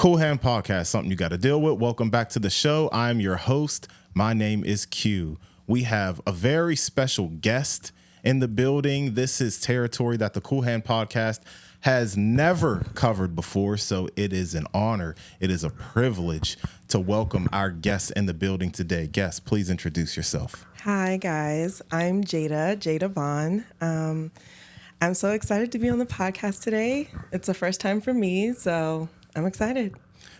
Qool Hand Podcast, something you got to deal with. Welcome back to the show. I'm your host. My name is Q. We have a very special guest in the building. This is territory that the Qool Hand Podcast has never covered before, so it is an honor. It is a privilege to welcome our guest in the building today. Guest, please introduce yourself. Hi, guys. I'm Jada Vaughn. I'm so excited to be on the podcast today. It's the first time for me, so I'm excited.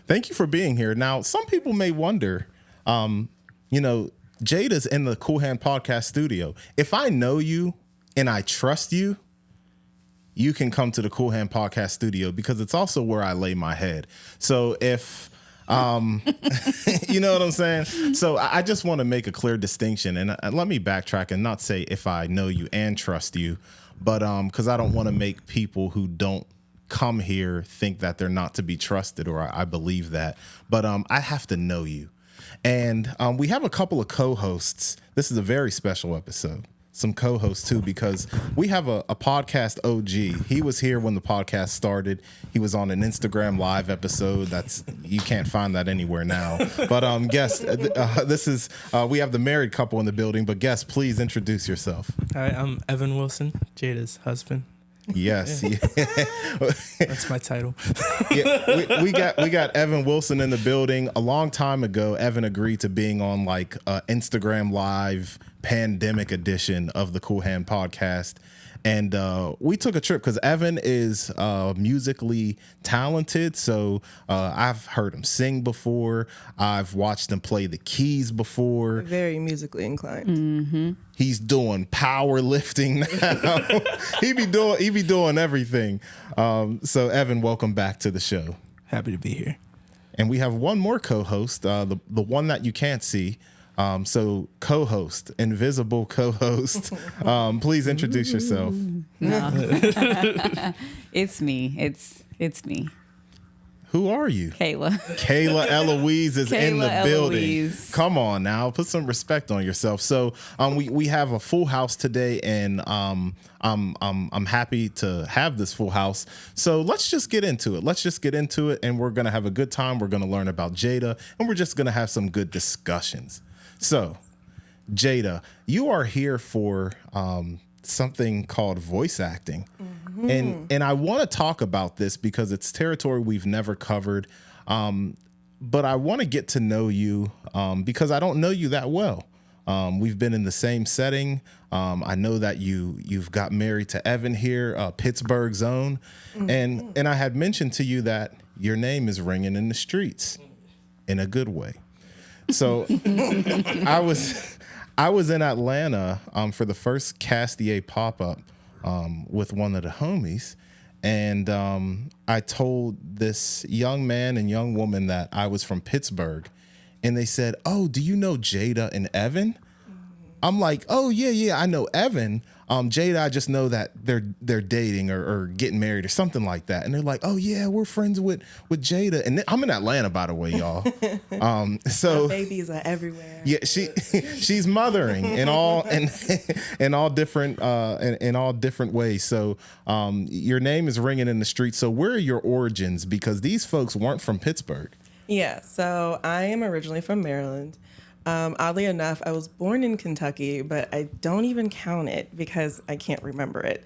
Thank you for being here. Now, some people may wonder, Jada's in the Qool Hand Podcast studio. If I know you and I trust you, you can come to the Qool Hand Podcast studio because it's also where I lay my head. So if, you know what I'm saying? So I just want to make a clear distinction, and let me backtrack and not say if I know you and trust you, but because I don't want to make people who don't come here think that they're not to be trusted, or I believe that. But I have to know you. And we have a couple of co-hosts. This is a very special episode. Some co-hosts too, because we have a podcast OG. He was here when the podcast started. He was on an Instagram live episode. You can't find that anywhere now. But guest, this is we have the married couple in the building. But guest, please introduce yourself. Hi, I'm Evan Wilson, Jada's husband. Yes, yeah. That's my title. Yeah, we got Evan Wilson in the building. A long time ago, Evan agreed to being on like Instagram Live pandemic edition of the Qool Hand Podcast. And we took a trip because Evan is musically talented. So I've heard him sing before. I've watched him play the keys before. Very musically inclined. Mm-hmm. He's doing powerlifting now. he be doing everything. So Evan, welcome back to the show. Happy to be here. And we have one more co-host, the one that you can't see. So co-host, invisible co-host, please introduce yourself. No. It's me. It's me. Who are you? Kayla Eloise is in the building. Eloise. Come on now, put some respect on yourself. So we have a full house today, and I'm happy to have this full house. So let's just get into it. And we're gonna have a good time. We're gonna learn about Jada, and we're just gonna have some good discussions. So, Jada, you are here for something called voice acting. Mm-hmm. And I want to talk about this because it's territory we've never covered. But I want to get to know you because I don't know you that well. We've been in the same setting. I know that you've got married to Evan here, Pittsburgh zone. Mm-hmm. And I had mentioned to you that your name is ringing in the streets in a good way. So I was in Atlanta for the first Castier pop-up with one of the homies. And I told this young man and young woman that I was from Pittsburgh. And they said, "Oh, do you know Jada and Evan?" I'm like, "Oh, yeah, I know Evan. Jada, I just know that they're dating or getting married or something like that." And they're like, "Oh yeah, we're friends with Jada." And I'm in Atlanta, by the way, y'all. So babies are everywhere. Yeah, she's mothering in all different ways. So your name is ringing in the streets. So where are your origins? Because these folks weren't from Pittsburgh. Yeah, so I am originally from Maryland. Oddly enough, I was born in Kentucky, but I don't even count it because I can't remember it.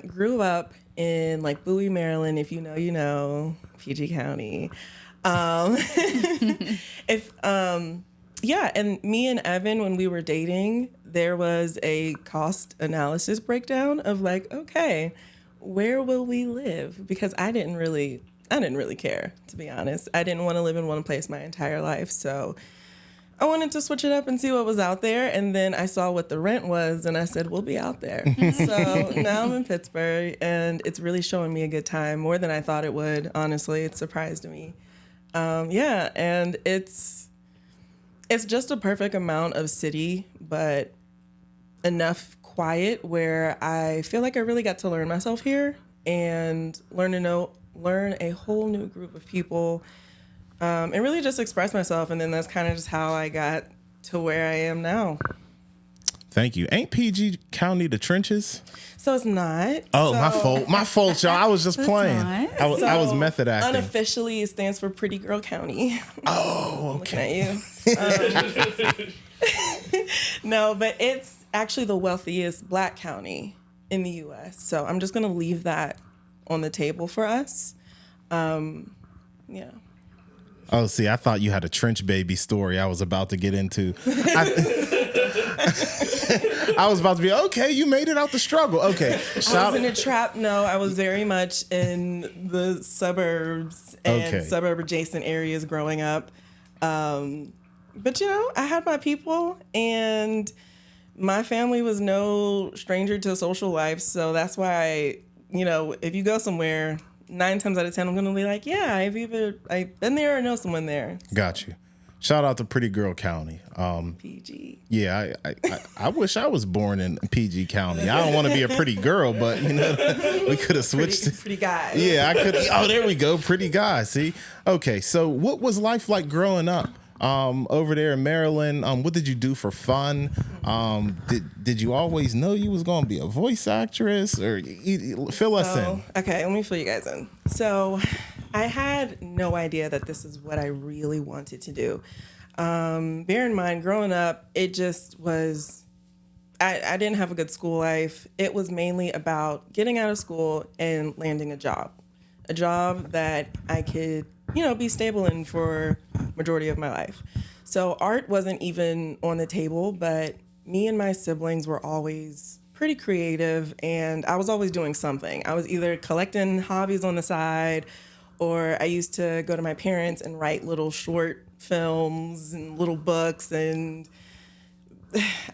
Grew up in like Bowie, Maryland. If you know, you know, PG County. And me and Evan, when we were dating, there was a cost analysis breakdown of like, okay, where will we live? Because I didn't really care, to be honest. I didn't want to live in one place my entire life, so I wanted to switch it up and see what was out there. And then I saw what the rent was and I said, we'll be out there. So now I'm in Pittsburgh and it's really showing me a good time, more than I thought it would. Honestly, it surprised me. And it's just a perfect amount of city, but enough quiet where I feel like I really got to learn myself here and learn a whole new group of people. And really just express myself. And then that's kind of just how I got to where I am now. Thank you. Ain't PG County the trenches? So it's not. Oh, So- my fault. My fault, y'all. I was just playing. not. I was So, method acting. Unofficially, it stands for Pretty Girl County. Oh, Looking okay. at you. No, but it's actually the wealthiest Black county in the U.S. So I'm just going to leave that on the table for us. Yeah. Oh, see, I thought you had a trench baby story I was about to get into. I was about to be, okay, you made it out the struggle. Okay. I was in a trap. No, I was very much in the suburbs and suburb adjacent areas growing up. But, I had my people, and my family was no stranger to social life. So that's why, if you go somewhere, 9 times out of 10, I'm going to be like, yeah, I've been there or know someone there. Got you. Shout out to Pretty Girl County. PG. Yeah, I wish I was born in PG County. I don't want to be a pretty girl, but we could have switched. Pretty guy. Yeah, I could. Oh, there we go. Pretty guy. See? Okay, so what was life like growing up over there in Maryland? What did you do for fun? Did you always know you was going to be a voice actress, or fill us in? Okay, let me fill you guys in. So I had no idea that this is what I really wanted to do. Bear in mind, growing up, it just was, I didn't have a good school life. It was mainly about getting out of school and landing a job that I could, be stable in for majority of my life. So art wasn't even on the table, but me and my siblings were always pretty creative, and I was always doing something. I was either collecting hobbies on the side, or I used to go to my parents and write little short films and little books. And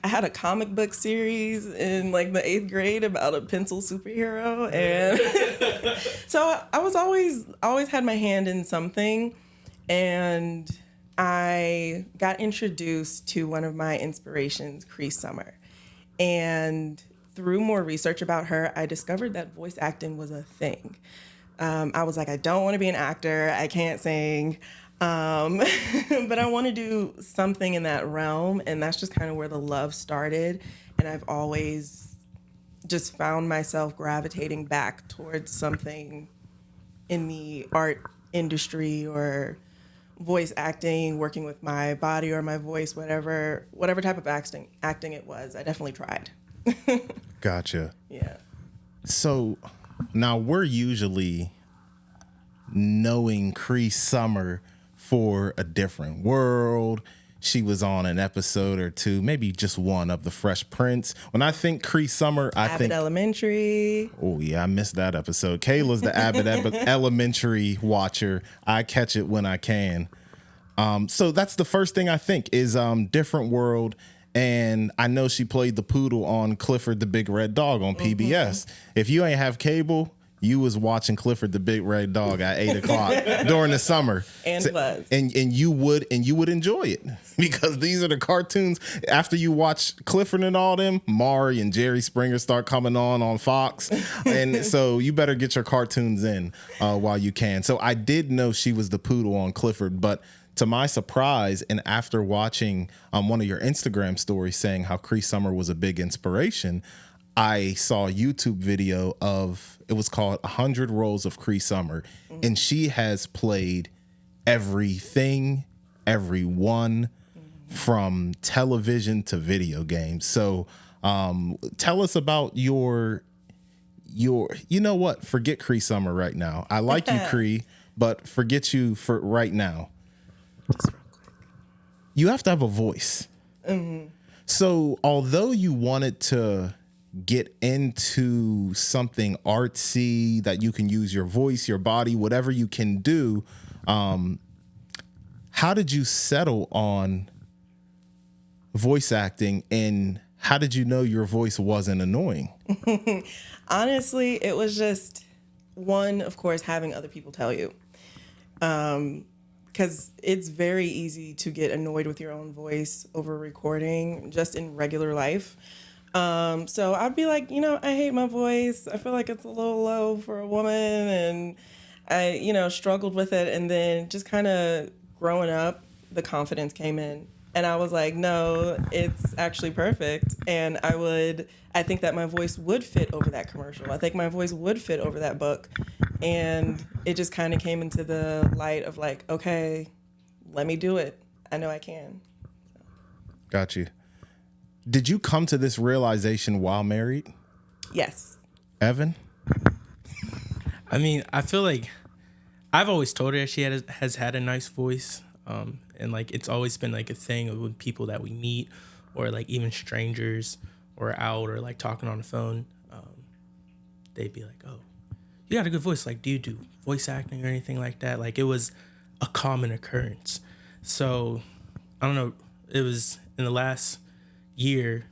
I had a comic book series in the 8th grade about a pencil superhero. And so I was always had my hand in something. And I got introduced to one of my inspirations, Cree Summer. And through more research about her, I discovered that voice acting was a thing. I was like, I don't want to be an actor. I can't sing. But I want to do something in that realm. And that's just kind of where the love started. And I've always just found myself gravitating back towards something in the art industry or voice acting, working with my body or my voice, whatever type of acting it was. I definitely tried. Gotcha. Yeah. So now we're usually knowing Cree Summer for A Different World. She was on an episode or two, maybe just one, of The Fresh Prince. When I think Cree Summer, I Abbott think Elementary. Oh yeah, I missed that episode. Kayla's the Abbott Elementary watcher. I catch it when I can. So that's the first thing I think is Different World. And I know she played the poodle on Clifford the Big Red Dog on PBS. If you ain't have cable, you was watching Clifford the Big Red Dog at 8:00 during the summer. And was. And you would enjoy it because these are the cartoons. After you watch Clifford and all them, Maury and Jerry Springer start coming on Fox. And so you better get your cartoons in while you can. So I did know she was the poodle on Clifford, but to my surprise, and after watching one of your Instagram stories saying how Cree Summer was a big inspiration, I saw a YouTube video it was called 100 Roles of Cree Summer. Mm-hmm. And she has played everything, everyone, from television to video games. So tell us about your, you know what? Forget Cree Summer right now. I like you, Cree, but forget you for right now. Just real quick. You have to have a voice. Mm-hmm. So although you wanted to get into something artsy that you can use your voice, your body, whatever you can do, how did you settle on voice acting, and how did you know your voice wasn't annoying? Honestly, it was just one, of course, having other people tell you. Because it's very easy to get annoyed with your own voice over recording just in regular life. So I'd be like, I hate my voice. I feel like it's a little low for a woman. And I, struggled with it. And then just kind of growing up, the confidence came in. And I was like, no, it's actually perfect. And I think that my voice would fit over that commercial. I think my voice would fit over that book. And it just kind of came into the light of like, okay, let me do it. I know I can. Got you. Did you come to this realization while married? Yes. Evan? I mean, I feel like I've always told her she has had a nice voice. And like it's always been like a thing with people that we meet or like even strangers or out or like talking on the phone. They'd be like, oh, you got a good voice. Like, do you do voice acting or anything like that? Like it was a common occurrence. So I don't know. It was in the last year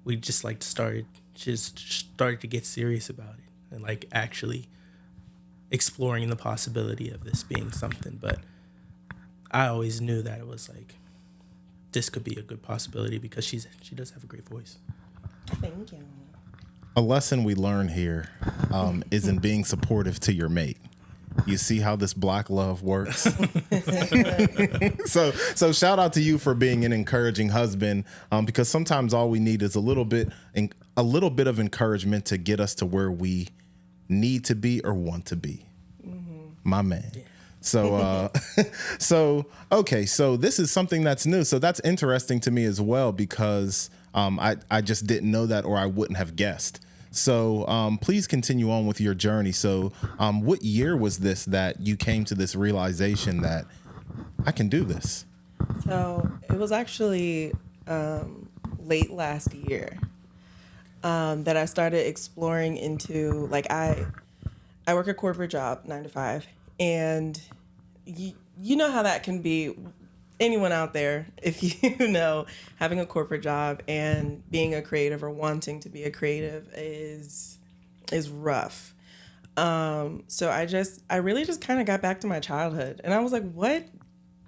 we just like started to get serious about it and like actually exploring the possibility of this being something. But I always knew that it was like this could be a good possibility because she does have a great voice. Thank you. A lesson we learn here is in being supportive to your mate. You see how this Black love works. So shout out to you for being an encouraging husband, because sometimes all we need is a little bit of encouragement to get us to where we need to be or want to be. Mm-hmm. My man. Yeah. So okay, so this is something that's new. So that's interesting to me as well because I just didn't know that or I wouldn't have guessed. So please continue on with your journey. So what year was this that you came to this realization that I can do this? So it was actually late last year that I started exploring into, like, I work a corporate job, 9 to 5, and you know how that can be. Anyone out there, if you know, having a corporate job and being a creative or wanting to be a creative is rough. So I really just kind of got back to my childhood, and I was like,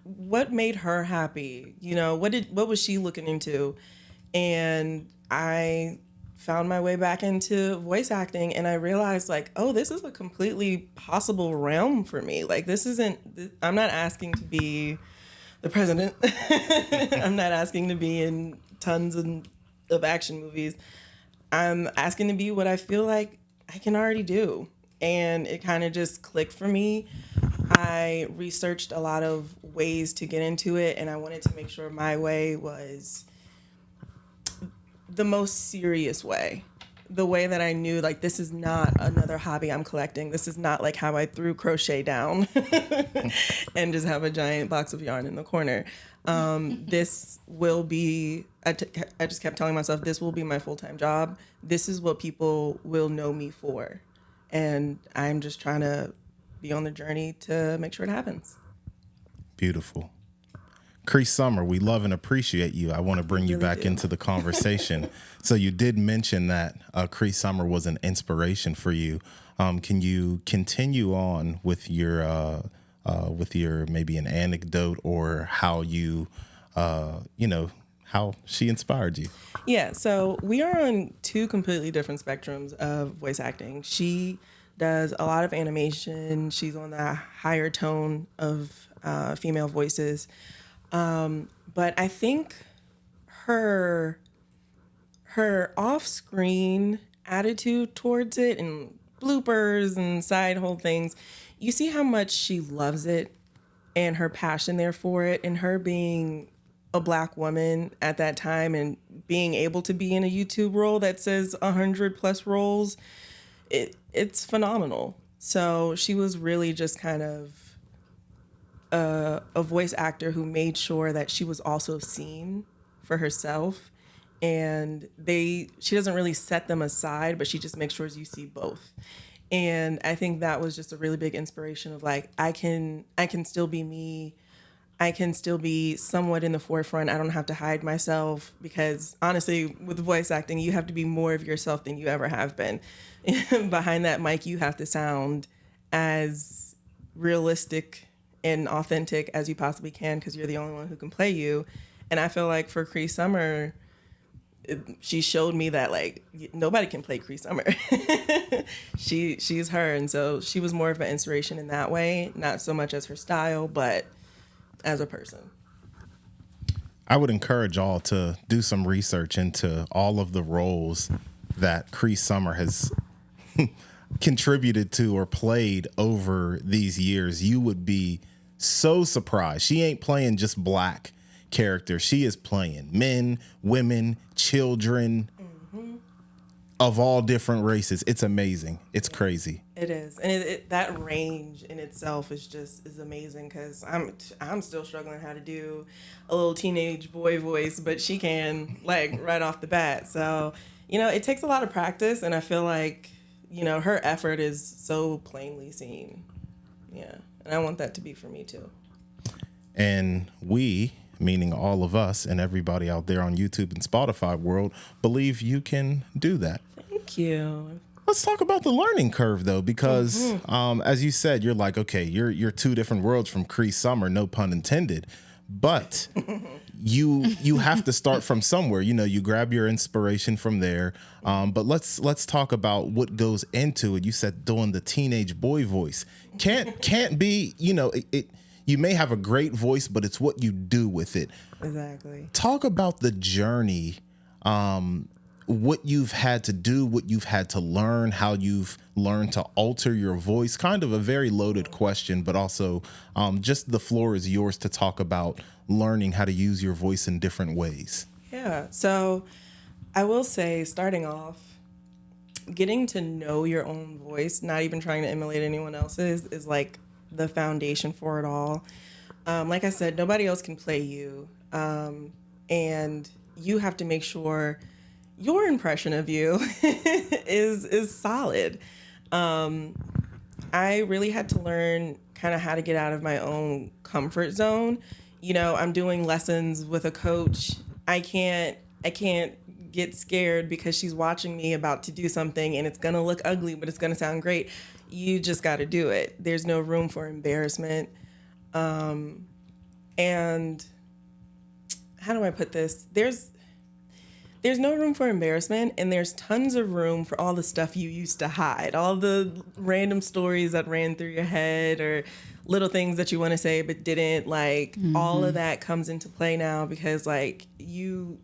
what made her happy? You know, what was she looking into? And I found my way back into voice acting, and I realized, like, oh, this is a completely possible realm for me. Like, I'm not asking to be the president. I'm not asking to be in tons of action movies. I'm asking to be what I feel like I can already do. And it kind of just clicked for me. I researched a lot of ways to get into it, and I wanted to make sure my way was the most serious way. The way that I knew, like, this is not another hobby I'm collecting. This is not like how I threw crochet down and just have a giant box of yarn in the corner. This will be, I just kept telling myself, this will be my full-time job. This is what people will know me for. And I'm just trying to be on the journey to make sure it happens. Beautiful. Cree Summer, we love and appreciate you. I want to bring you back into the conversation. So you did mention that Cree Summer was an inspiration for you. Can you continue on with your maybe an anecdote or how you, how she inspired you? Yeah, so we are on two completely different spectrums of voice acting. She does a lot of animation. She's on the higher tone of female voices. But I think her off-screen attitude towards it and bloopers and side whole things, you see how much she loves it and her passion there for it, and her being a Black woman at that time and being able to be in a YouTube role that says 100+ roles, it's phenomenal. So she was really just kind of a voice actor who made sure that she was also seen for herself, and she doesn't really set them aside, but she just makes sure you see both. And I think that was just a really big inspiration of, like, I can still be me. I can still be somewhat in the forefront. I don't have to hide myself, because honestly, with voice acting, you have to be more of yourself than you ever have been. Behind that mic, you have to sound as realistic and authentic as you possibly can, because you're the only one who can play you. And I feel like for Cree Summer, she showed me that, like, nobody can play Cree Summer. She's her, and so she was more of an inspiration in that way, not so much as her style, but as a person. I would encourage all to do some research into all of the roles that Cree Summer has contributed to or played over these years. You would be so surprised. She ain't playing just black characters. She is playing men, women, children of all different races. It's amazing. It's crazy. It is, and that range in itself is amazing because I'm still struggling how to do a little teenage boy voice, but she can like right off the bat. So it takes a lot of practice, and I feel like her effort is so plainly seen. Yeah, and I want that to be for me too. And we, meaning all of us and everybody out there on YouTube and Spotify world, believe you can do that. Thank you. Let's talk about the learning curve, though, because as you said, you're like, okay, you're two different worlds from Cree Summer, no pun intended, but you have to start from somewhere. You grab your inspiration from there. But let's talk about what goes into it. You said doing the teenage boy voice can't be. You may have a great voice, but it's what you do with it. Exactly. Talk about the journey. What you've had to do, what you've had to learn, how you've learned to alter your voice. Kind of a very loaded question, but also just the floor is yours to talk about learning how to use your voice in different ways. Yeah. So I will say, starting off, getting to know your own voice, not even trying to emulate anyone else's, is like the foundation for it all. Like I said, nobody else can play you. And you have to make sure your impression of you is solid. I really had to learn kind of how to get out of my own comfort zone. I'm doing lessons with a coach. I can't get scared because she's watching me about to do something and it's going to look ugly, but it's going to sound great. You just got to do it. There's no room for embarrassment. And how do I put this? There's no room for embarrassment, and there's tons of room for all the stuff you used to hide, all the random stories that ran through your head or little things that you want to say but didn't. All of that comes into play now because you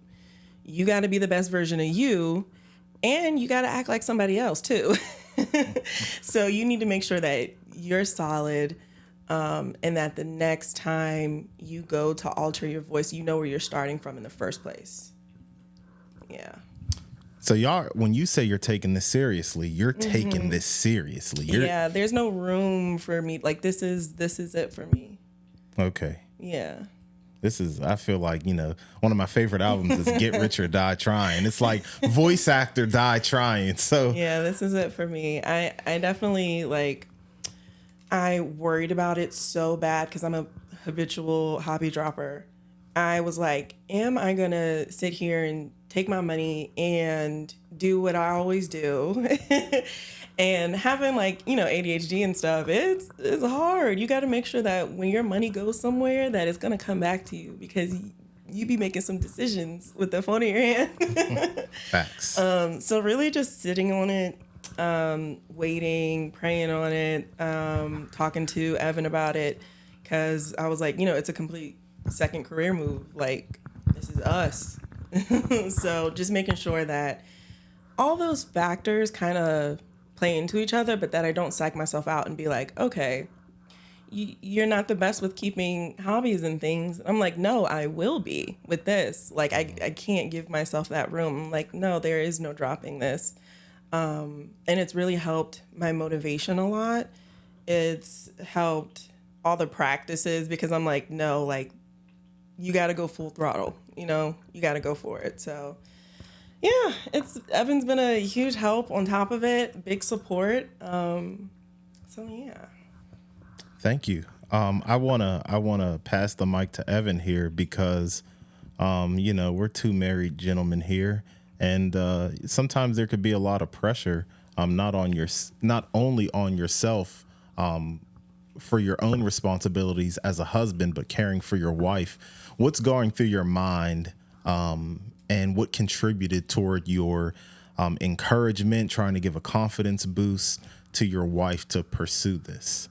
got to be the best version of you, and you got to act like somebody else too. So you need to make sure that you're solid, and that the next time you go to alter your voice, you know where you're starting from in the first place. Yeah. So y'all, when you say you're taking this seriously, you're taking this seriously. Yeah, there's no room for me. This is it for me. Okay. Yeah. I feel like, one of my favorite albums is Get Rich or Die Trying. It's like voice actor die trying. So yeah, this is it for me. I definitely I worried about it so bad because I'm a habitual hobby dropper. I was like, am I going to sit here and take my money and do what I always do? And having ADHD and stuff, it's hard. You got to make sure that when your money goes somewhere that it's going to come back to you because you be making some decisions with the phone in your hand. Facts. So really just sitting on it, waiting, praying on it, talking to Evan about it because I was like, it's a complete second career move. This is us. So just making sure that all those factors kind of play into each other, but that I don't psych myself out and be like, okay, you're not the best with keeping hobbies and things. I'm like, no, I will be with this. I can't give myself that room. I'm like, no, there is no dropping this. And it's really helped my motivation a lot. It's helped all the practices because I'm like, no, you got to go full throttle, you got to go for it. So yeah, Evan's been a huge help on top of it, big support. So yeah. Thank you. I wanna pass the mic to Evan here because, we're two married gentlemen here, and sometimes there could be a lot of pressure, not only on yourself, for your own responsibilities as a husband, but caring for your wife. What's going through your mind, and what contributed toward your encouragement, trying to give a confidence boost to your wife to pursue this?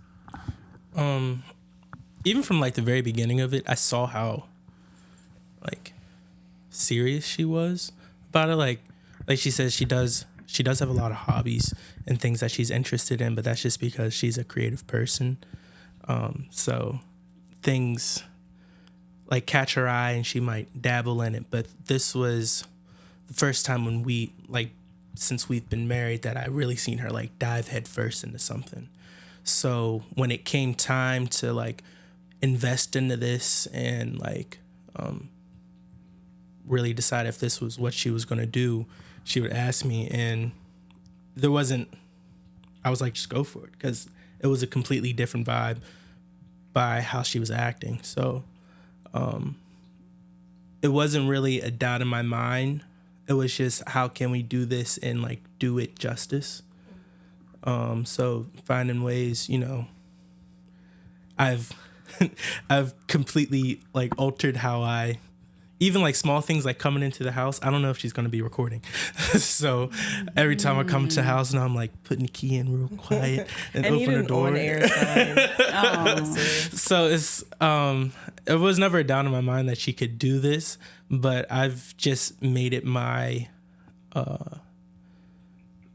Even from the very beginning of it, I saw how serious she was about it. Like she says, she does have a lot of hobbies and things that she's interested in, but that's just because she's a creative person. So things like catch her eye and she might dabble in it. But this was the first time when we, like, since we've been married, that I really seen her like dive head first into something. So when it came time to like invest into this and like really decide if this was what she was going to do, she would ask me, and I was like, just go for it, because it was a completely different vibe by how she was acting. So it wasn't really a doubt in my mind. It was just, how can we do this and like do it justice? So finding ways, you know, I've completely like altered how I, even like small things like coming into the house. I don't know if she's going to be recording. So every time I come to the house now, I'm like putting the key in real quiet and open the door. On-air sign. So it's it was never a doubt in my mind that she could do this, but I've just made it my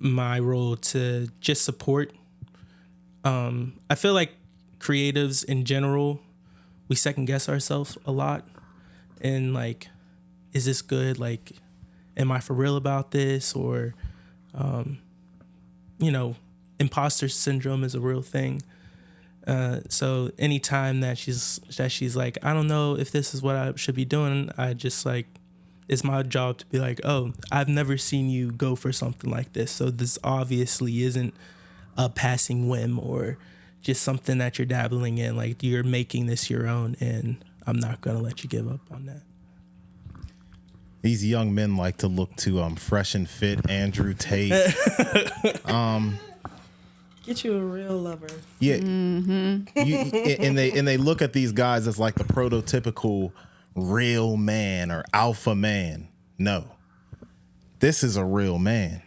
role to just support. I feel like creatives in general, we second guess ourselves a lot, and like, is this good? Like, am I for real about this? Or you know, imposter syndrome is a real thing. So anytime that she's like, I don't know if this is what I should be doing, I just like, it's my job to be like, oh, I've never seen you go for something like this. So this obviously isn't a passing whim or just something that you're dabbling in. Like, you're making this your own, and I'm not going to let you give up on that. These young men like to look to Fresh and Fit, Andrew Tate. Get you a real lover. Yeah. Mm-hmm. And they look at these guys as like the prototypical real man or alpha man. No. This is a real man.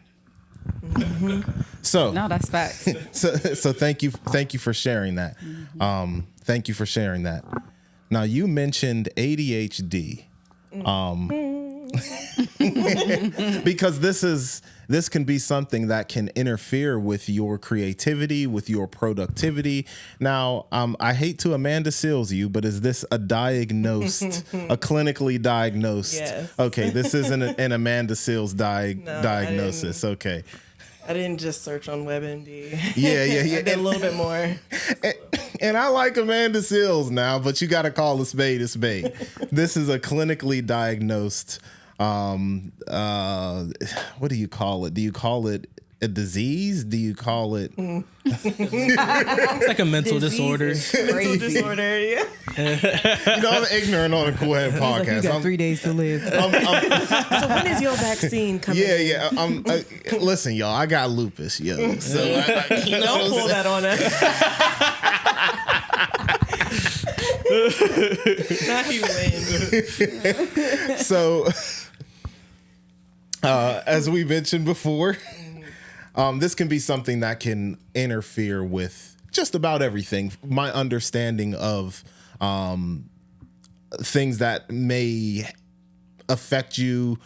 Mm-hmm. So No, that's facts. So thank you for sharing that. Mm-hmm. Thank you for sharing that. Now, you mentioned ADHD. Because this can be something that can interfere with your creativity, with your productivity. Now, I hate to Amanda Seals you, but is this a diagnosed, a clinically diagnosed? Yes. Okay, this isn't an Amanda Seals diagnosis. Okay. I didn't just search on WebMD. Yeah. I did a little bit more. And I like Amanda Seals now, but you got to call a spade a spade. This is a clinically diagnosed, what do you call it? Do you call it a disease? Do you call it? It's like a mental disorder. Mental disorder, yeah. You know, I'm ignorant on the Qool Hand Podcast. You got 3 days to live. So when is your vaccine coming? Yeah. Listen, y'all, I got lupus, yo. So Don't pull that on us. Now he wins. So, as we mentioned before, this can be something that can interfere with just about everything. My understanding of things that may affect you,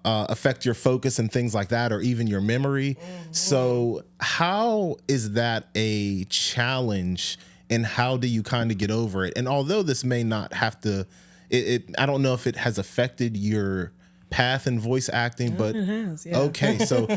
affect your focus and things like that, or even your memory. Mm-hmm. So how is that a challenge, and how do you kind of get over it? And although this may not have to, I don't know if it has affected your path in voice acting, but it has, yeah. Okay. So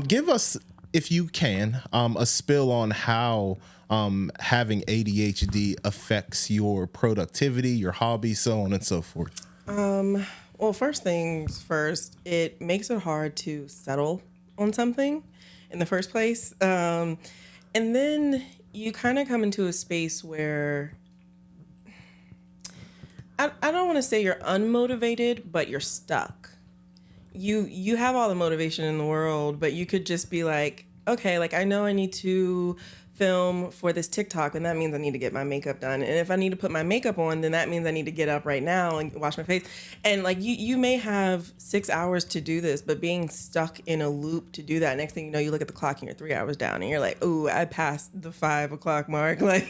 give us, if you can, a spill on how having ADHD affects your productivity, your hobbies, so on and so forth. Well, first things first, it makes it hard to settle on something in the first place. And then you kind of come into a space where I don't want to say you're unmotivated, but you're stuck. You have all the motivation in the world, but you could just be like, okay, like I know I need to film for this TikTok, and that means I need to get my makeup done. And if I need to put my makeup on, then that means I need to get up right now and wash my face. And like you may have 6 hours to do this, but being stuck in a loop to do that, next thing you know, you look at the clock and you're 3 hours down, and you're like, ooh, I passed the 5 o'clock mark. Like,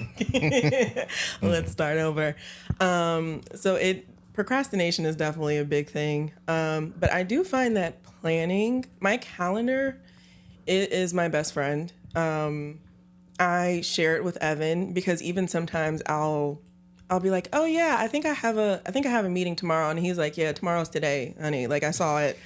let's start over. So it procrastination is definitely a big thing. But I do find that planning, my calendar, it is my best friend. I share it with Evan because even sometimes I'll be like, oh yeah, I think I have a meeting tomorrow, and he's like, yeah, tomorrow's today, honey. Like I saw it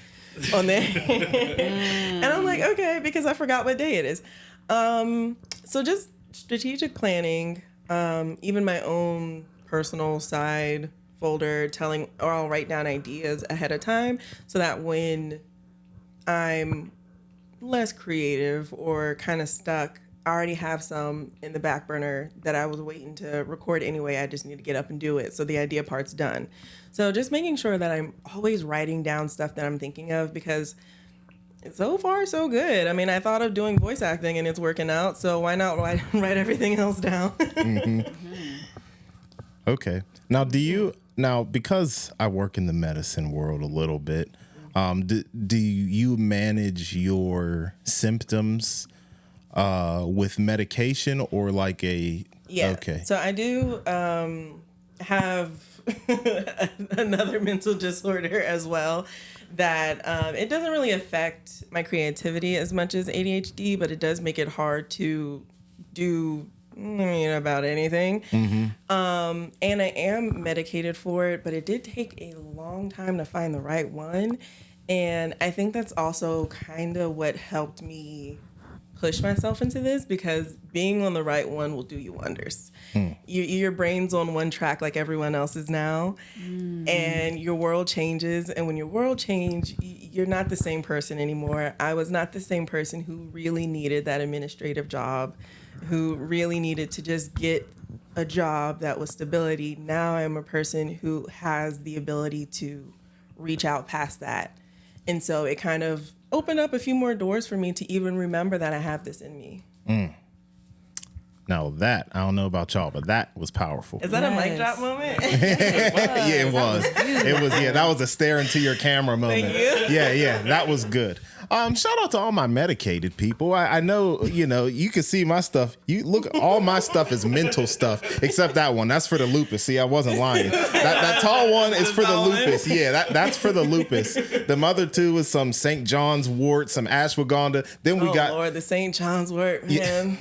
on there, and I'm like, okay, because I forgot what day it is. So just strategic planning, even my own personal side folder or I'll write down ideas ahead of time so that when I'm less creative or kind of stuck, I already have some in the back burner that I was waiting to record anyway. I just need to get up and do it. So the idea part's done. So just making sure that I'm always writing down stuff that I'm thinking of because so far so good. I mean, I thought of doing voice acting and it's working out. So why not write everything else down? Okay. Now, because I work in the medicine world a little bit, do you manage your symptoms with medication or like a... Yeah. Okay. So I do have another mental disorder as well that it doesn't really affect my creativity as much as ADHD, but it does make it hard to do about anything. And I am medicated for it, but it did take a long time to find the right one. And I think that's also kind of what helped me push myself into this because being on the right one will do you wonders. Your brain's on one track like everyone else is now, and your world changes. And when your world changes, you're not the same person anymore. I was not the same person who really needed that administrative job, who really needed to just get a job that was stability. Now I'm a person who has the ability to reach out past that. And so it kind of opened up a few more doors for me to even remember that I have this in me. Now that, I don't know about y'all, but that was powerful. Is that a mic drop moment? Yeah, it was. It was, yeah, that was a stare into your camera moment. Thank you. Yeah, that was good. Shout out to all my medicated people. I know, you can see my stuff. You look, all my stuff is mental stuff, except that one. That's for the lupus. See, I wasn't lying. That tall one is for the lupus. Yeah, that's for the lupus. The other two is some St. John's wort, some ashwagandha. Then we got Lord, the St. John's wort, man.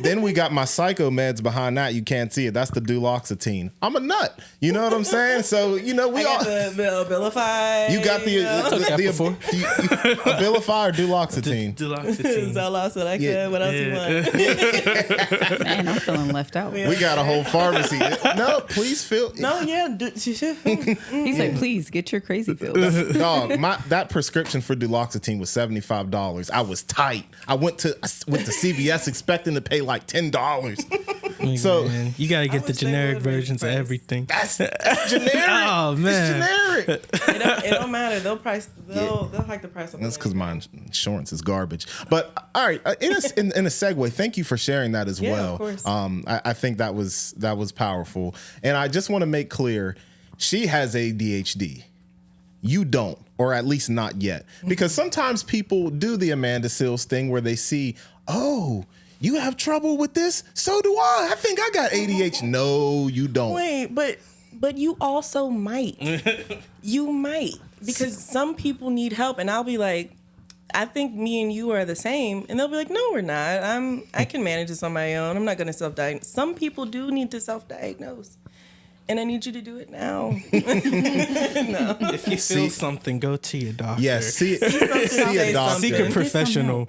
Then we got my psycho meds behind that. You can't see it. That's the duloxetine. I'm a nut. You know what I'm saying? So, we I all... got the Abilify. You got the Abilify or duloxetine? Duloxetine. Zoloft, Alexa, Yeah. what else you want? Man, I'm feeling left out. We got a whole pharmacy. No, please fill. No, yeah. He's like, please get your crazy pills. Dog, that prescription for duloxetine was $75. I was tight. I went to CVS expecting to pay like $10. So man, you gotta get the wish they generic would raise versions of price. everything. that's generic. Oh man, It's generic. It don't matter. They'll hike the price up. That's because my insurance is garbage. But all right, in a segue, thank you for sharing that as Yeah, well. of course. I think that was powerful, and I just want to make clear, she has ADHD. You don't, or at least not yet, because sometimes people do the Amanda Seales thing where they see, oh, you have trouble with this, so do I. I think I got ADHD. No, you don't. Wait, but you also might. You might, because some people need help, and I'll be like, I think me and you are the same, and they'll be like, no, we're not. I can manage this on my own. I'm not going to self-diagnose. Some people do need to self-diagnose, and I need you to do it now. if you feel something, go to your doctor. Yes, see a doctor. Seek a professional.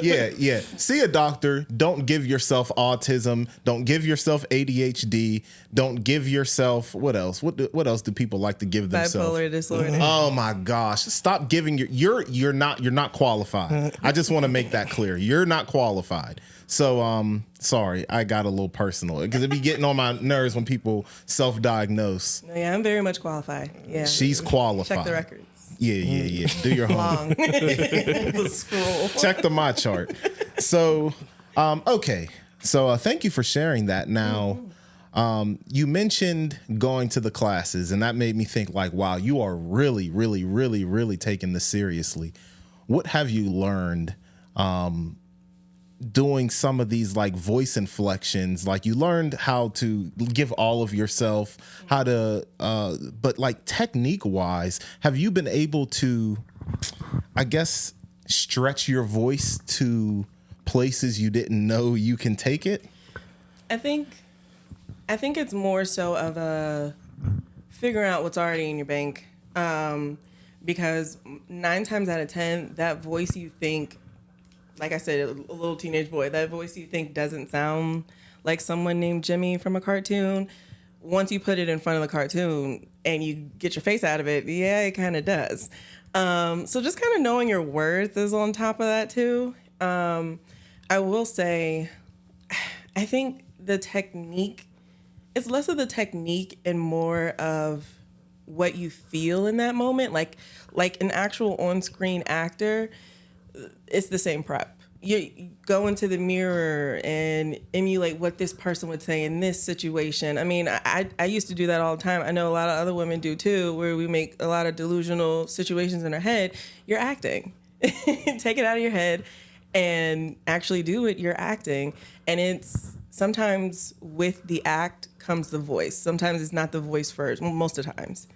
Yeah. See a doctor. Don't give yourself autism. Don't give yourself ADHD. Don't give yourself what else? What else do people like to give themselves? Bipolar disorder. Oh my gosh! Stop giving you're not qualified. I just want to make that clear. You're not qualified. So sorry, I got a little personal because it be getting on my nerves when people self-diagnose. No, yeah, I'm very much qualified. Yeah, She's qualified. Check the records. Yeah. Do your homework. Long. The scroll. Check the my chart. So, okay. So thank you for sharing that. Now, you mentioned going to the classes, and that made me think like, wow, you are really, really, really, really taking this seriously. What have you learned doing some of these like voice inflections, like you learned how to give all of yourself, how to but like technique wise, have you been able to, I guess, stretch your voice to places you didn't know you can take it? I think it's more so of a figuring out what's already in your bank, because 9 times out of 10, that voice you think, like I said, a little teenage boy, that voice you think doesn't sound like someone named Jimmy from a cartoon. Once you put it in front of the cartoon and you get your face out of it, yeah, it kind of does. So just kind of knowing your worth is on top of that too. I will say, I think the technique, it's less of the technique and more of what you feel in that moment. Like an actual on-screen actor, it's the same prep. You go into the mirror and emulate what this person would say in this situation. I mean, I used to do that all the time. I know a lot of other women do too, where we make a lot of delusional situations in our head. You're acting. Take it out of your head and actually do it. You're acting. And it's sometimes with the act comes the voice. Sometimes it's not the voice first. Well, most of the times.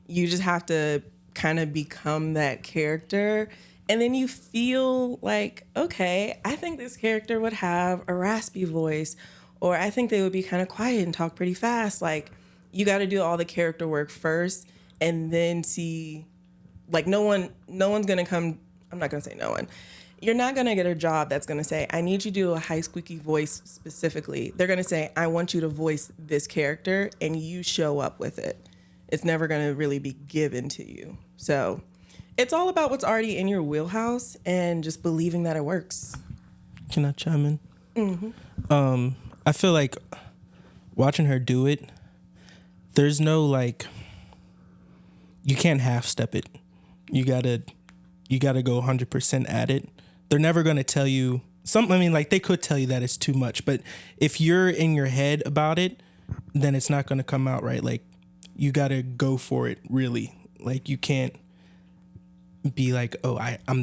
You just have to kind of become that character. And then you feel like, okay, I think this character would have a raspy voice, or I think they would be kind of quiet and talk pretty fast. Like, you got to do all the character work first and then see, like, no one's going to come, I'm not going to say no one. You're not going to get a job that's going to say, I need you to do a high squeaky voice specifically. They're going to say, I want you to voice this character, and you show up with it. It's never going to really be given to you. So it's all about what's already in your wheelhouse and just believing that it works. Can I chime in? Mm-hmm. I feel like watching her do it, there's no like, you can't half step it. You gotta go 100% at it. They're never gonna tell you something. I mean, like, they could tell you that it's too much, but if you're in your head about it, then it's not gonna come out right. Like, you gotta go for it, really. Like, you can't be like, oh,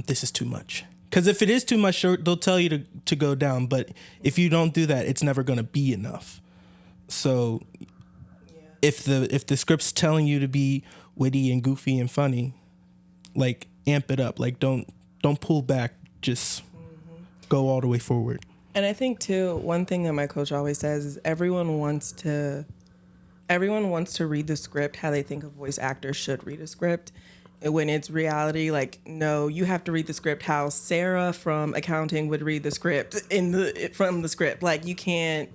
this is too much. Because if it is too much, they'll tell you to go down. But if you don't do that, it's never going to be enough. So if the script's telling you to be witty and goofy and funny, like, amp it up. Like, don't pull back. Just go all the way forward. And I think too, one thing that my coach always says is everyone wants to read the script how they think a voice actor should read a script. When it's reality, like, no, you have to read the script how Sarah from accounting would read the script from the script. Like, you can't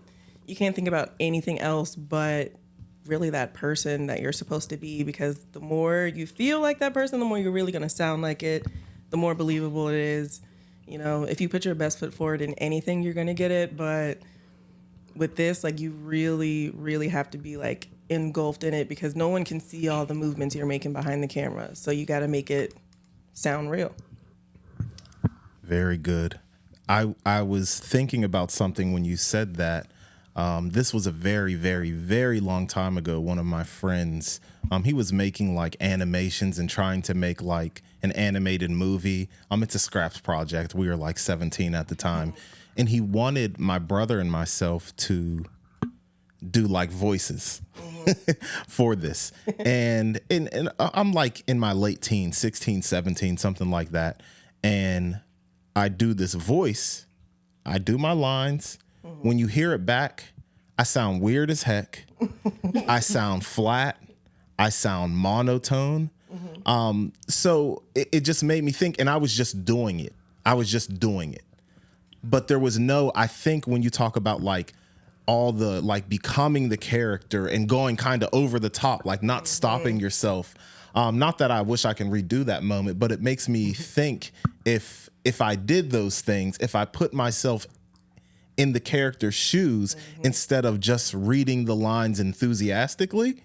think about anything else but really that person that you're supposed to be, because the more you feel like that person, the more you're really going to sound like it, the more believable it is. You know, if you put your best foot forward in anything, you're going to get it. But with this, like, you really, really have to be like engulfed in it, because no one can see all the movements you're making behind the camera. So you got to make it sound real. Very good. I was thinking about something when you said that. This was a very, very, very long time ago. One of my friends, he was making like animations and trying to make like an animated movie. It's a scraps project. We were like 17 at the time. And he wanted my brother and myself to do like voices for this. And I'm like in my late teens, 16, 17, something like that. And I do this voice. I do my lines. When you hear it back, I sound weird as heck. I sound flat. I sound monotone. So it just made me think, and I was just doing it. But there was I think when you talk about like all the like becoming the character and going kind of over the top, like not stopping yourself. Not that I wish I can redo that moment, but it makes me think if I did those things, if I put myself in the character's shoes instead of just reading the lines enthusiastically,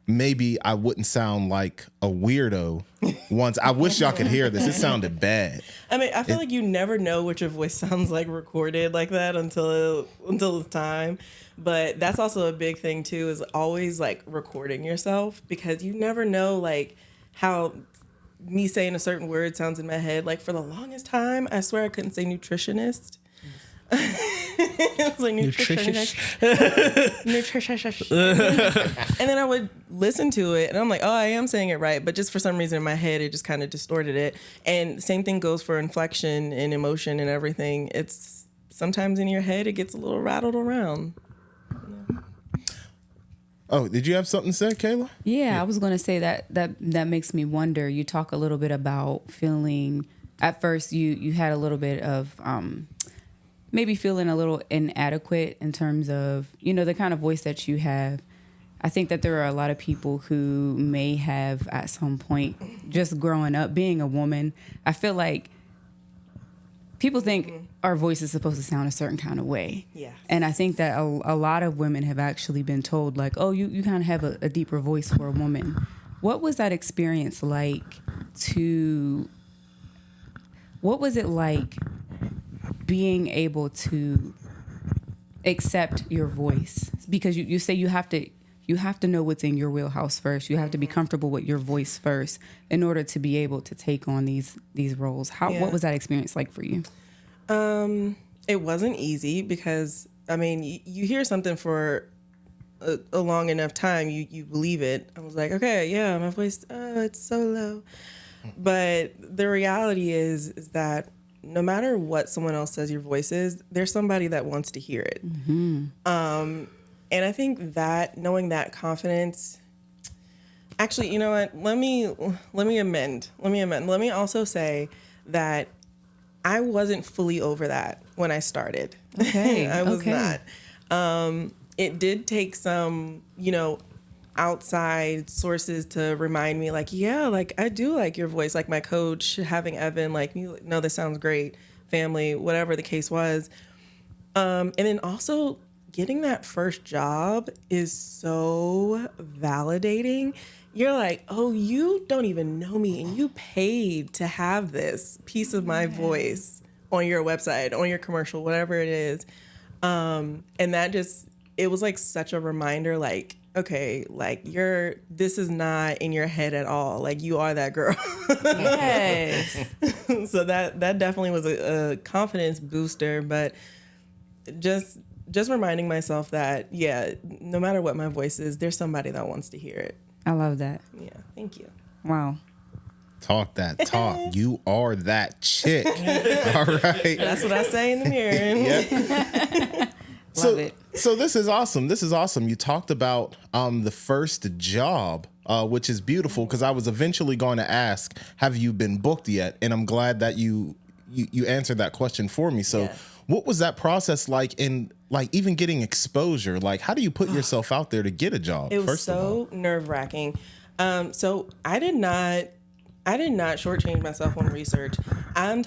maybe I wouldn't sound like a weirdo once. I wish y'all could hear this. It sounded bad. I mean, I feel like you never know what your voice sounds like recorded like that until it's time. But that's also a big thing too, is always like recording yourself, because you never know like how me saying a certain word sounds in my head. Like, for the longest time, I swear I couldn't say nutritionist. It was like nutritious. And then I would listen to it and I'm like, oh, I am saying it right. But just for some reason in my head, it just kind of distorted it. And same thing goes for inflection and emotion and everything. It's sometimes in your head, it gets a little rattled around. Oh, did you have something to say, Kayla? Yeah, I was going to say that makes me wonder. You talk a little bit about feeling, at first you had a little bit of maybe feeling a little inadequate in terms of, the kind of voice that you have. I think that there are a lot of people who may have at some point just growing up being a woman. I feel like people think our voice is supposed to sound a certain kind of way. Yeah. And I think that a lot of women have actually been told, like, oh, you kind of have a deeper voice for a woman. What was that experience like what was it like being able to accept your voice? Because you say you have to know what's in your wheelhouse first. You have to be comfortable with your voice first in order to be able to take on these roles. What was that experience like for you? It wasn't easy because, you hear something for a long enough time, you believe it. I was like, okay, yeah, my voice, it's so low. But the reality is that no matter what someone else says your voice is, there's somebody that wants to hear it. Mm-hmm. And I think that knowing that confidence, actually, you know what? Let me amend. Let me also say that I wasn't fully over that when I started. Okay. I was not. It did take some, outside sources to remind me, like, yeah, like I do like your voice, like my coach, having Evan, like, no, this sounds great, family, whatever the case was. And then also getting that first job is so validating. You're like, oh, you don't even know me and you paid to have this piece of my voice on your website, on your commercial, whatever it is. And that just, it was like such a reminder, like, okay, like this is not in your head at all. Like you are that girl. Yes. So that definitely was a confidence booster, but just reminding myself that, yeah, no matter what my voice is, there's somebody that wants to hear it. I love that. Yeah. Thank you. Wow. Talk that talk. You are that chick. All right. That's what I say in the mirror. Yep. Love it. So this is awesome. This is awesome. You talked about the first job, which is beautiful because I was eventually going to ask, have you been booked yet? And I'm glad that you answered that question for me. So what was that process like in like even getting exposure? Like how do you put yourself out there to get a job? It was so nerve-wracking. So I did not shortchange myself on research. I'm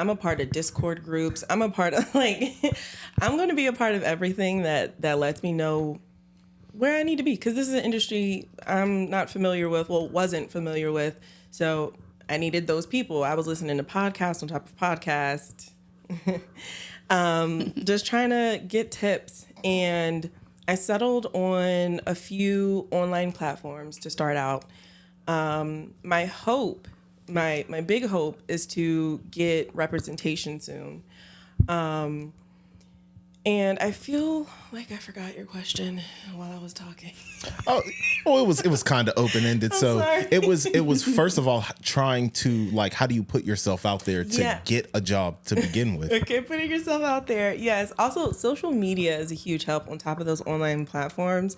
a part of Discord groups. I'm a part of I'm going to be a part of everything that lets me know where I need to be. Cause this is an industry I'm not familiar with, wasn't familiar with. So I needed those people. I was listening to podcasts on top of podcasts, just trying to get tips. And I settled on a few online platforms to start out. My big hope is to get representation soon. And I feel like I forgot your question while I was talking. It was kind of open-ended. So sorry. it was first of all trying to like, how do you put yourself out there to get a job to begin with? Okay, putting yourself out there. Yes. Also, social media is a huge help on top of those online platforms.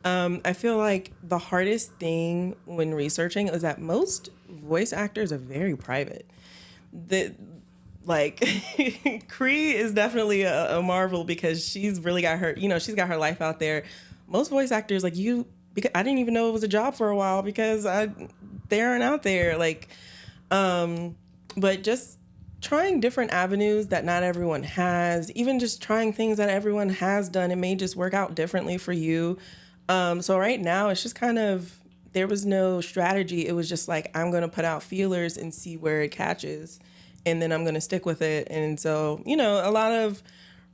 I feel like the hardest thing when researching is that most voice actors are very private. Cree is definitely a marvel because she's really got her, she's got her life out there. Most voice actors because I didn't even know it was a job for a while because they aren't out there. But just trying different avenues that not everyone has, even just trying things that everyone has done, it may just work out differently for you. So right now it's just kind of, there was no strategy. It was just like, I'm going to put out feelers and see where it catches. And then I'm going to stick with it. And so, a lot of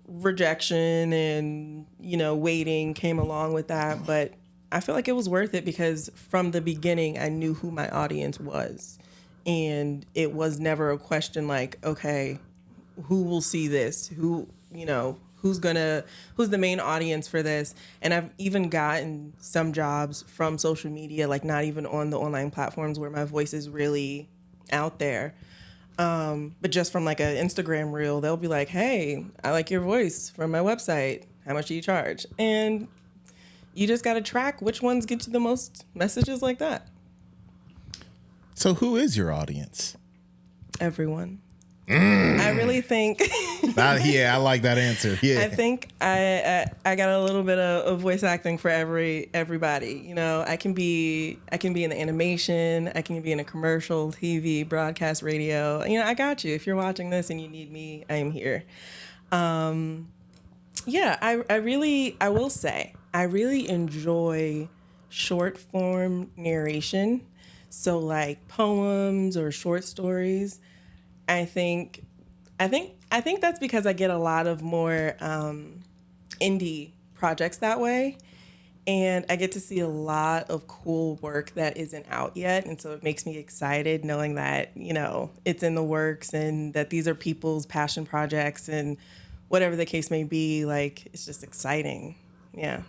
rejection and, waiting came along with that. But I feel like it was worth it because from the beginning, I knew who my audience was. And it was never a question like, okay, who will see this? Who, who's the main audience for this. And I've even gotten some jobs from social media, like not even on the online platforms where my voice is really out there. But just from like an Instagram reel, they'll be like, hey, I like your voice from my website. How much do you charge? And you just got to track which ones get you the most messages like that. So who is your audience? Everyone. I really think. Yeah, I like that answer. Yeah, I think I got a little bit of voice acting for everybody. I can be in the animation. I can be in a commercial, TV, broadcast, radio. I got you. If you're watching this and you need me, I am here. Yeah, I will say I really enjoy short form narration. So like poems or short stories. I think that's because I get a lot of more indie projects that way, and I get to see a lot of cool work that isn't out yet, and so it makes me excited knowing that it's in the works and that these are people's passion projects and whatever the case may be. Like, it's just exciting. Yeah.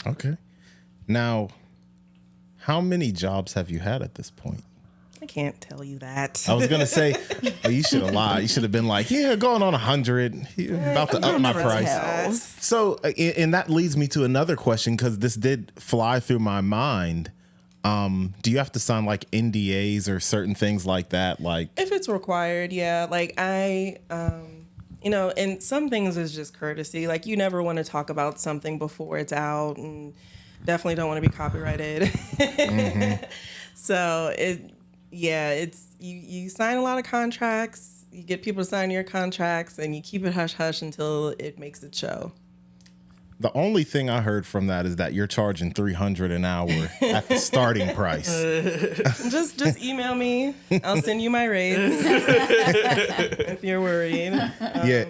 Okay. Now, how many jobs have you had at this point? I can't tell you that. I was going to say, you should have lied. You should have been like, yeah, going on 100. About to up my price. So, and that leads me to another question, because this did fly through my mind. Do you have to sign like NDAs or certain things like that? Like, if it's required, yeah. Like and some things is just courtesy. Like, you never want to talk about something before it's out, and definitely don't want to be copyrighted. Mm-hmm. So it's you sign a lot of contracts, you get people to sign your contracts, and you keep it hush hush until it makes it show. The only thing I heard from that is that you're charging $300 an hour at the starting price. Just email me. I'll send you my rates if you're worried. Yeah.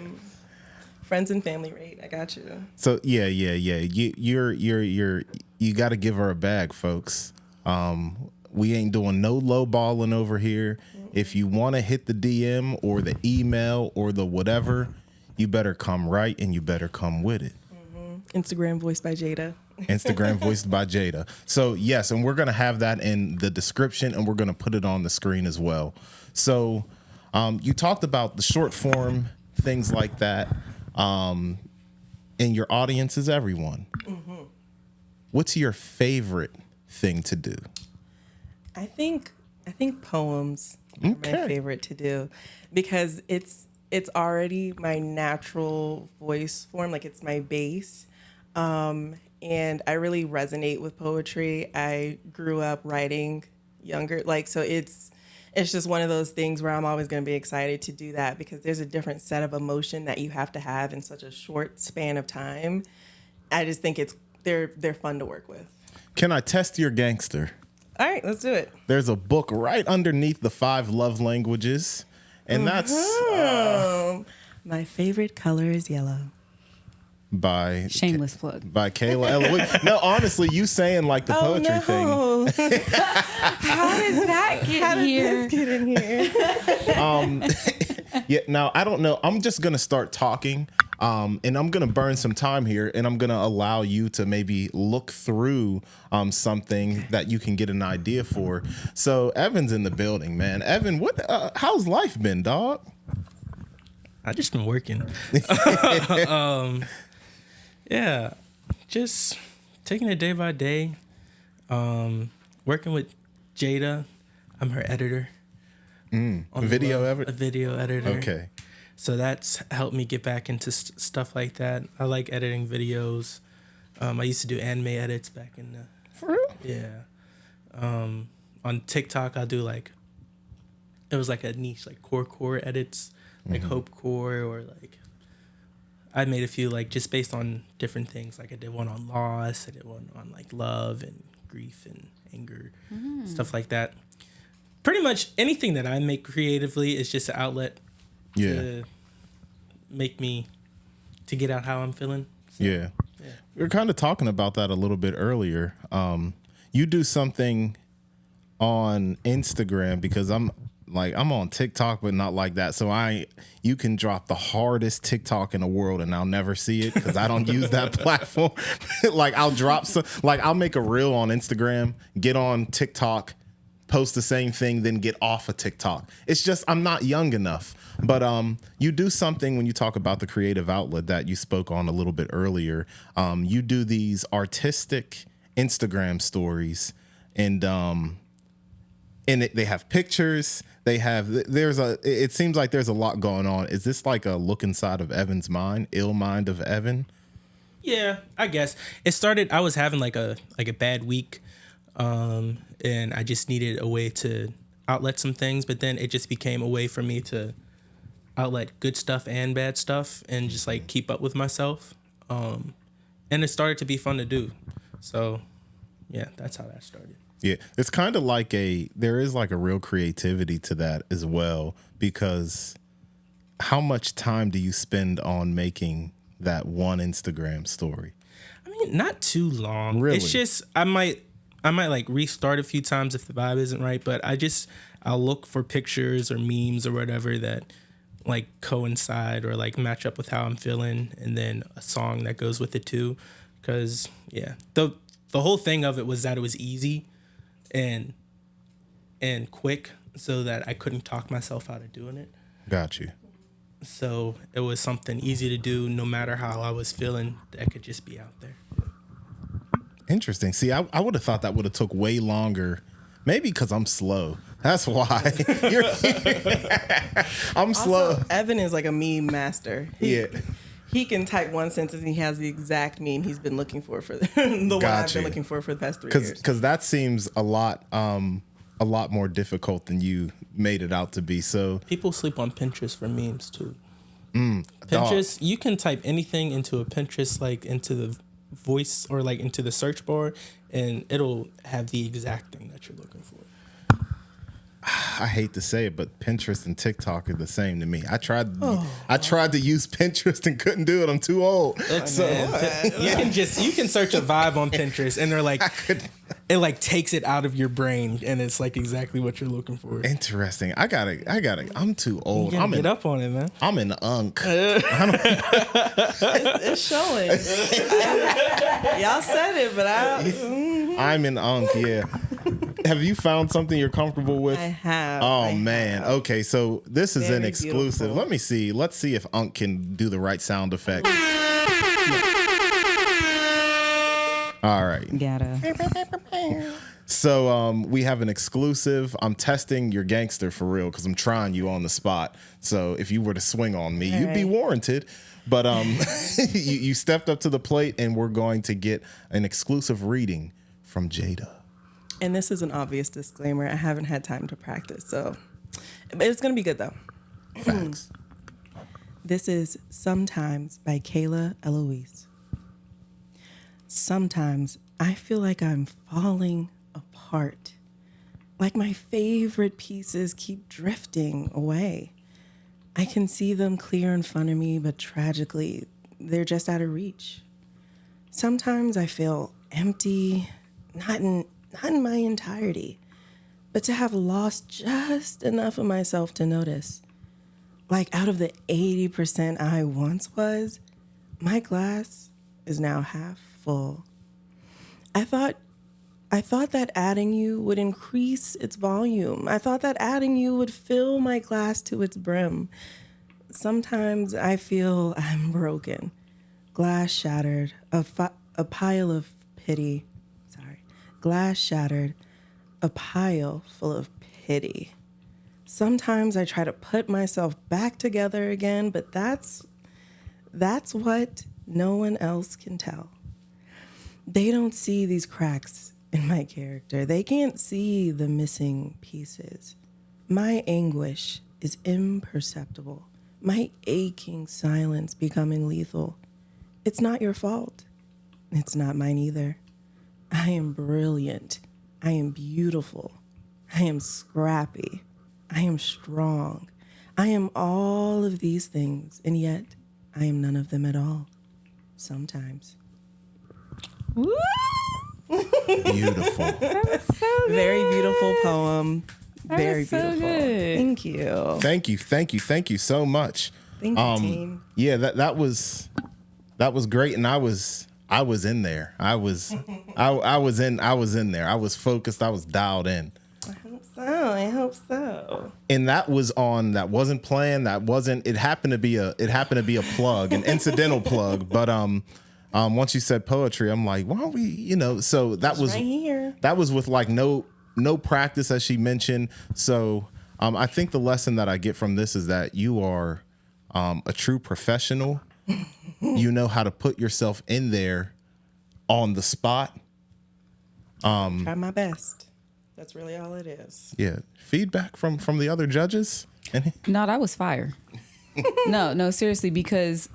Friends and family rate. I got you. So yeah. You got to give her a bag, folks. We ain't doing no low balling over here. If you want to hit the DM or the email or the whatever, you better come right and you better come with it. Instagram voiced by Jada. Instagram voiced by Jada. So yes, and we're going to have that in the description, and we're going to put it on the screen as well. So you talked about the short form, things like that. And your audience is everyone. Mm-hmm. What's your favorite thing to do? I think poems are my favorite to do, because it's already my natural voice form. Like, it's my base. And I really resonate with poetry. I grew up writing younger, so it's just one of those things where I'm always going to be excited to do that, because there's a different set of emotion that you have to have in such a short span of time. I just think they're fun to work with. Can I test your gangster? All right, let's do it. There's a book right underneath the 5 love languages, and that's my favorite color is yellow. By shameless plug by Kayla Eloise. No, honestly, you saying like the poetry thing. How did that get here? Get in here. Yeah. Now I don't know. I'm just gonna start talking, and I'm gonna burn some time here, and I'm gonna allow you to maybe look through something that you can get an idea for. So Evan's in the building, man. Evan, how's life been, dog? I just been working. Yeah, just taking it day by day. Working with Jada. I'm her editor. A video editor. Okay. So that's helped me get back into stuff like that. I like editing videos. I used to do anime edits back in the... For real? Yeah. On TikTok, I'll do it was like a niche, like core edits, like hope core, or like... I made a few just based on different things. Like I did one on loss, I did one on like love and grief and anger, stuff like that. Pretty much anything that I make creatively is just an outlet to make me to get out how I'm feeling. So, yeah. We were kind of talking about that a little bit earlier. You do something on Instagram, because I'm Like I'm on TikTok, but not like that. So you can drop the hardest TikTok in the world and I'll never see it because I don't use that platform. Like I'll make a reel on Instagram, get on TikTok, post the same thing, then get off of TikTok. It's just I'm not young enough. But you do something when you talk about the creative outlet that you spoke on a little bit earlier. You do these artistic Instagram stories, and they have pictures. It seems like there's a lot going on. Is this like a look inside of Evan's mind, ill mind of Evan? Yeah, I guess it started. I was having like a bad week, and I just needed a way to outlet some things. But then it just became a way for me to outlet good stuff and bad stuff, and just like keep up with myself. And it started to be fun to do. So, yeah, that's how that started. Yeah, it's kind of like there is like a real creativity to that as well, because how much time do you spend on making that one Instagram story? I mean, not too long. Really? It's just I might like restart a few times if the vibe isn't right, but I'll look for pictures or memes or whatever that like coincide or like match up with how I'm feeling, and then a song that goes with it too. Because yeah, the whole thing of it was that it was easy and quick, so that I couldn't talk myself out of doing it. Got you. So it was something easy to do, no matter how I was feeling, that could just be out there. Interesting. See, I would have thought that would have took way longer. Maybe because I'm slow. That's why. I'm slow. Also, Evan is like a meme master. Yeah. He can type one sentence and he has the exact meme he's been looking for the one I've been looking for the past 3 years. Because that seems a lot more difficult than you made it out to be. So people sleep on Pinterest for memes too. Pinterest, you can type anything into a Pinterest, like into the voice or like into the search bar, and it'll have the exact thing that you're looking for. I hate to say it, but Pinterest and TikTok are the same to me. I tried to use Pinterest and couldn't do it. I'm too old. So you can search a vibe on Pinterest, and they're like, it like takes it out of your brain, and it's like exactly what you're looking for. Interesting. I gotta. I'm too old. I'm get up on it, man. I'm in unk. It's showing. Y'all said it, but I'm in unk. Yeah. Have you found something you're comfortable with? I have. Oh, man. Okay, so this is an exclusive. Beautiful. Let me see. Let's see if Unk can do the right sound effect. All right. Gotta. So we have an exclusive. I'm testing your gangster for real because I'm trying you on the spot. So if you were to swing on me, you'd be warranted. But you stepped up to the plate, and we're going to get an exclusive reading from Jada. And this is an obvious disclaimer. I haven't had time to practice, so it's going to be good, though. Facts. This is Sometimes by Kayla Eloise. Sometimes I feel like I'm falling apart, like my favorite pieces keep drifting away. I can see them clear in front of me, but tragically, they're just out of reach. Sometimes I feel empty, not in my entirety, but to have lost just enough of myself to notice. Like out of the 80% I once was, my glass is now half full. I thought that adding you would increase its volume. I thought that adding you would fill my glass to its brim. Sometimes I feel I'm broken, glass shattered, a pile of pity. Glass shattered, a pile full of pity. Sometimes I try to put myself back together again, but that's what no one else can tell. They don't see these cracks in my character. They can't see the missing pieces. My anguish is imperceptible. My aching silence becoming lethal. It's not your fault. It's not mine either. I am brilliant. I am beautiful. I am scrappy. I am strong. I am all of these things, and yet I am none of them at all. Sometimes. Beautiful. Very beautiful poem. Very so beautiful. good. Thank you. Thank you so much. Thank you, team. Yeah, that was great, and I was in there. I was in there. I was focused. I was dialed in. I hope so. And that wasn't planned. It happened to be a plug, an incidental plug. But once you said poetry, I'm like, why don't we, so that was right here. That was with like no practice, as she mentioned. So I think the lesson that I get from this is that you are a true professional. You know how to put yourself in there on the spot. Try my best. That's really all it is. Yeah. Feedback from the other judges? No, that was fire. No, seriously, because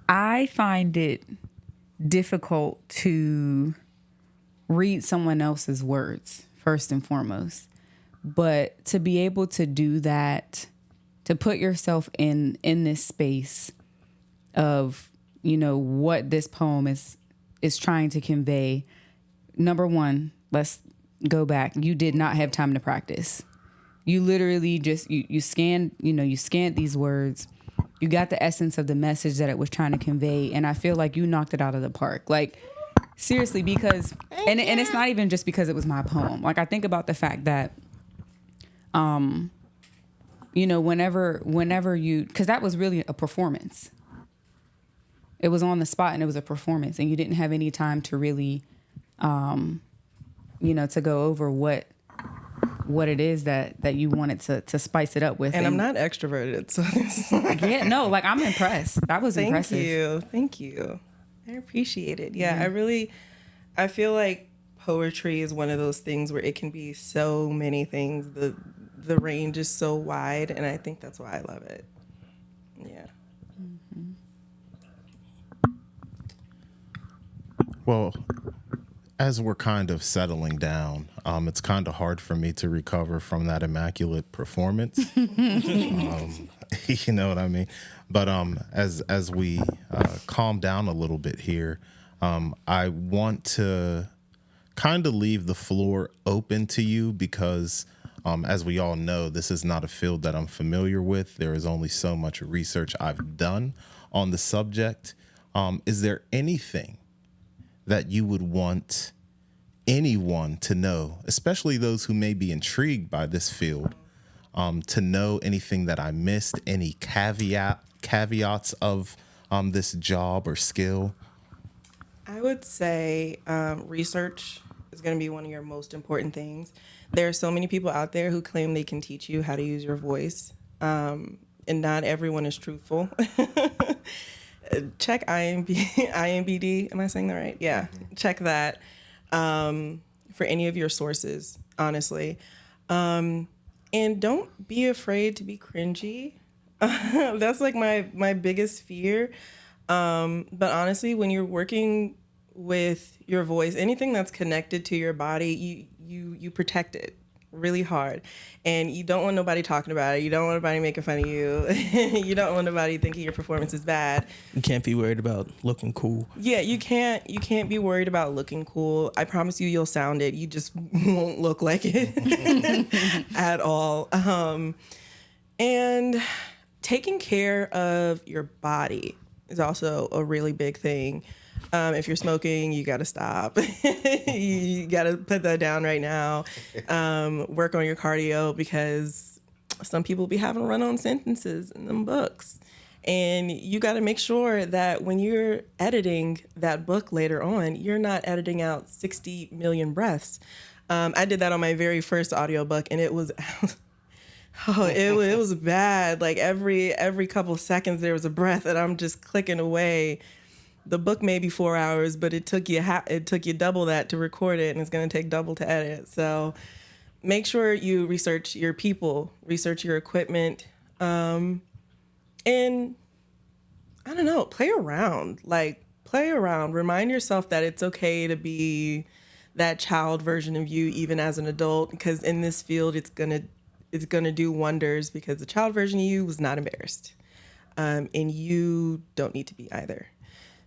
I find it difficult to read someone else's words, first and foremost. But to be able to do that, to put yourself in this space of, what this poem is trying to convey. Number one, let's go back. You did not have time to practice. You literally just you scanned these words. You got the essence of the message that it was trying to convey, and I feel like you knocked it out of the park. Like, seriously, because and it's not even just because it was my poem. Like, I think about the fact that whenever you, because that was really a performance. It was on the spot and it was a performance, and you didn't have any time to really to go over what it is that you wanted to spice it up with. And I'm not extroverted, so I'm impressed. That was impressive. Thank you. I appreciate it. Yeah, I feel like poetry is one of those things where it can be so many things. The range is so wide, and I think that's why I love it. Yeah. Mm-hmm. Well, as we're kind of settling down, it's kind of hard for me to recover from that immaculate performance. You know what I mean? But as we calm down a little bit here, I want to kind of leave the floor open to you because, as we all know, this is not a field that I'm familiar with. There is only so much research I've done on the subject. Is there anything that you would want anyone to know, especially those who may be intrigued by this field, to know anything that I missed, any caveats of this job or skill? I would say research is going to be one of your most important things. There are so many people out there who claim they can teach you how to use your voice, and not everyone is truthful. Check IMBD. Am I saying that right? Yeah. Check that for any of your sources, honestly. And don't be afraid to be cringy. That's like my biggest fear. But honestly, when you're working with your voice, anything that's connected to your body, you protect it really hard. And you don't want nobody talking about it. You don't want nobody making fun of you. You don't want nobody thinking your performance is bad. You can't be worried about looking cool. Yeah, you can't be worried about looking cool. I promise you'll sound it. You just won't look like it at all. And taking care of your body is also a really big thing. If you're smoking, you got to stop. You got to put that down right now. Work on your cardio, because some people be having run-on sentences in them books. And you got to make sure that when you're editing that book later on, you're not editing out 60 million breaths. I did that on my very first audiobook, and it was... it was bad. Like every couple seconds there was a breath, and I'm just clicking away. The book may be 4 hours, but it took you double that to record it, and it's going to take double to edit. So make sure you research your people, research your equipment, and I don't know, play around. Remind yourself that it's okay to be that child version of you, even as an adult, because in this field, it's gonna do wonders, because the child version of you was not embarrassed, and you don't need to be either.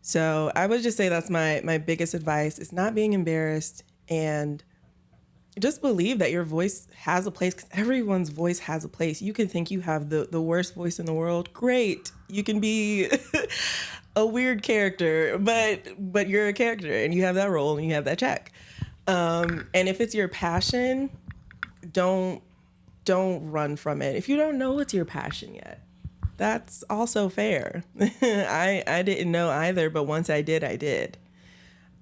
So I would just say that's my biggest advice, is not being embarrassed, and just believe that your voice has a place, because everyone's voice has a place. You can think you have the worst voice in the world. Great. You can be a weird character, but you're a character and you have that role and you have that check. And if it's your passion, don't run from it. If you don't know it's your passion yet, that's also fair. I didn't know either, but once I did, I did.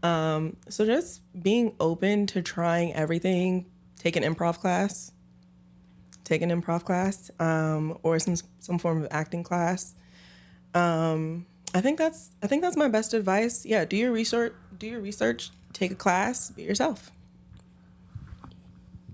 So just being open to trying everything. Take an improv class. Or some form of acting class. I think that's my best advice. Yeah, do your research, take a class, be yourself.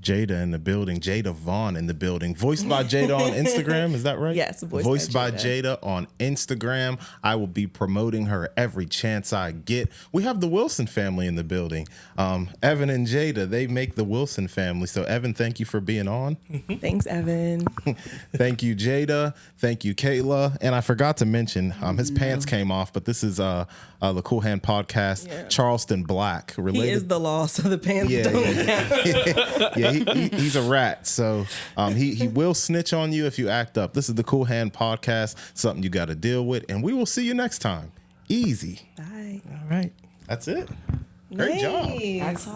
Jada in the building. Jada Vaughn in the building. Voiced by Jada on Instagram. Is that right? Yes. Voiced by Jada on Instagram. I will be promoting her every chance I get. We have the Wilson family in the building. Evan and Jada, they make the Wilson family. So Evan, thank you for being on. Thanks, Evan. Thank you, Jada. Thank you, Kayla. And I forgot to mention, his pants came off, but this is the Qool Hand Podcast. Yeah. Charleston Black. Related. He is the law, so the pants don't count. Yeah, he's a rat. So he will snitch on you if you act up. This is the Qool Hand Podcast, something you got to deal with. And we will see you next time. Easy. Bye. All right. That's it. Great job. Nice.